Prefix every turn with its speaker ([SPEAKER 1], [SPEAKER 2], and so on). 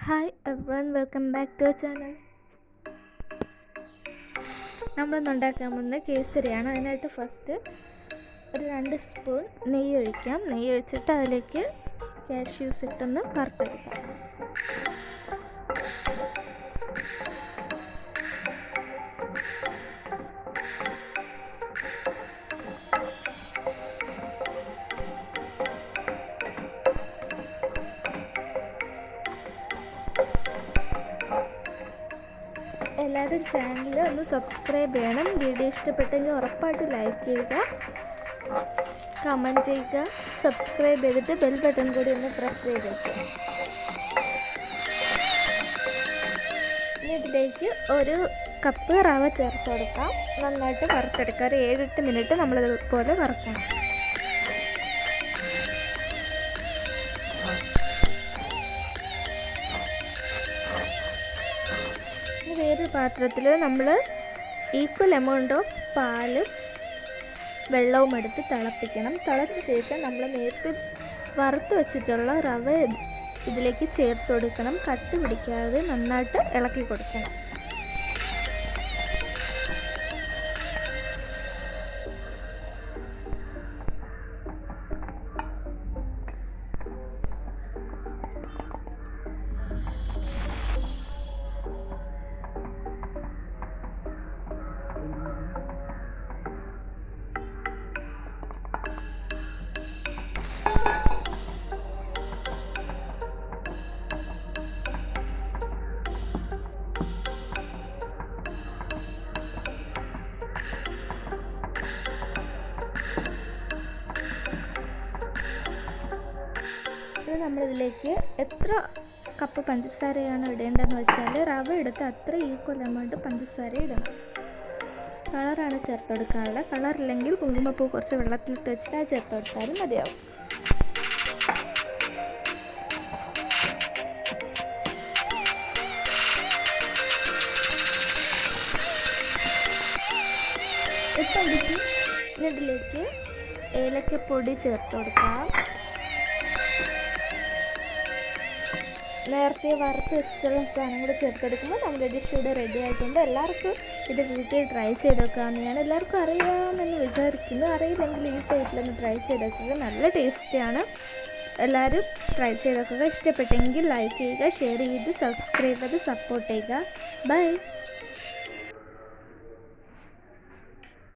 [SPEAKER 1] Hi everyone, welcome back to our channel. നമ്മൾ ഉണ്ടാക്കാൻ പോകുന്ന കേസരിയാണ്. അതിനായിട്ട് ഫസ്റ്റ് ഒരു 2 സ്പൂൺ നെയ്യ് ഒഴിക്കാം. നെയ്യ് ഒഴിച്ചിട്ട് അതിലേക്ക് കാഷ്യൂസ് ഇട്ടൊന്ന് വറുത്തെടുക്കാം. എല്ലാവരും ചാനൽ ഒന്ന് സബ്സ്ക്രൈബ് ചെയ്യണം. വീഡിയോ ഇഷ്ടപ്പെട്ടെങ്കിൽ ഉറപ്പായിട്ട് ലൈക്ക് ചെയ്യുക, കമൻറ്റ് ചെയ്യുക, സബ്സ്ക്രൈബ് ചെയ്തിട്ട് ബെൽ ബട്ടൺ കൂടി ഒന്ന് പ്രസ് ചെയ്തേക്കുക. ഇനി ഇതിലേക്ക് 1 കപ്പ് റവ ചേർത്ത് കൊടുക്കാം. നന്നായിട്ട് വറുത്തെടുക്കാം. ഒരു 7-8 മിനിറ്റ് നമ്മളിതുപോലെ വറുക്കണം. വേറൊരു പാത്രത്തിൽ നമ്മൾ ഈക്വൽ എമൗണ്ട് ഓഫ് പാലും വെള്ളവും എടുത്ത് തിളപ്പിക്കണം. തിളച്ച ശേഷം നമ്മൾ നേരത്തെ വറുത്ത് വെച്ചിട്ടുള്ള റവ ഇതിലേക്ക് ചേർത്ത് കൊടുക്കണം. കട്ടി പിടിക്കാതെ നന്നായിട്ട് ഇളക്കി കൊടുക്കണം. നമ്മളിതിലേക്ക് എത്ര കപ്പ് പഞ്ചസാരയാണ് ഇടേണ്ടതെന്ന് വെച്ചാൽ റവ എടുത്ത് അത്ര ഈക്വൽ എമൗണ്ട് പഞ്ചസാര ഇടണം. കളറാണ് ചേർത്ത് കൊടുക്കാറുള്ളത്. കളറില്ലെങ്കിൽ കുങ്കുമപ്പൂ കുറച്ച് വെള്ളത്തിലിട്ട് വെച്ചിട്ട് അത് ചേർത്ത് കൊടുത്താലും മതിയാവും. ഇപ്പം ഇതിലേക്ക് ഏലക്കപ്പൊടി ചേർത്ത് കൊടുക്കാം. നേരത്തെ വറുത്ത് വെച്ചിട്ടുള്ള സാധനം കൂടെ ചേർത്തെടുക്കുമ്പോൾ നമ്മുടെ ഡിഷ് ഇവിടെ റെഡി ആയിട്ടുണ്ട്. എല്ലാവർക്കും ഇത് വീട്ടിൽ ട്രൈ ചെയ്ത് വെക്കാമെന്ന് ഞാൻ എല്ലാവർക്കും അറിയാമെന്ന് വിചാരിക്കുന്നു. അറിയില്ലെങ്കിൽ ഈ ടൈപ്പിലൊന്ന് ട്രൈ ചെയ്ത് വെക്കുക. നല്ല ടേസ്റ്റിയാണ്. എല്ലാവരും ട്രൈ ചെയ്ത് വെക്കുക. ഇഷ്ടപ്പെട്ടെങ്കിൽ ലൈക്ക് ചെയ്യുക, ഷെയർ ചെയ്ത് സബ്സ്ക്രൈബ് ചെയ്ത് സപ്പോർട്ട് ചെയ്യുക. ബൈ.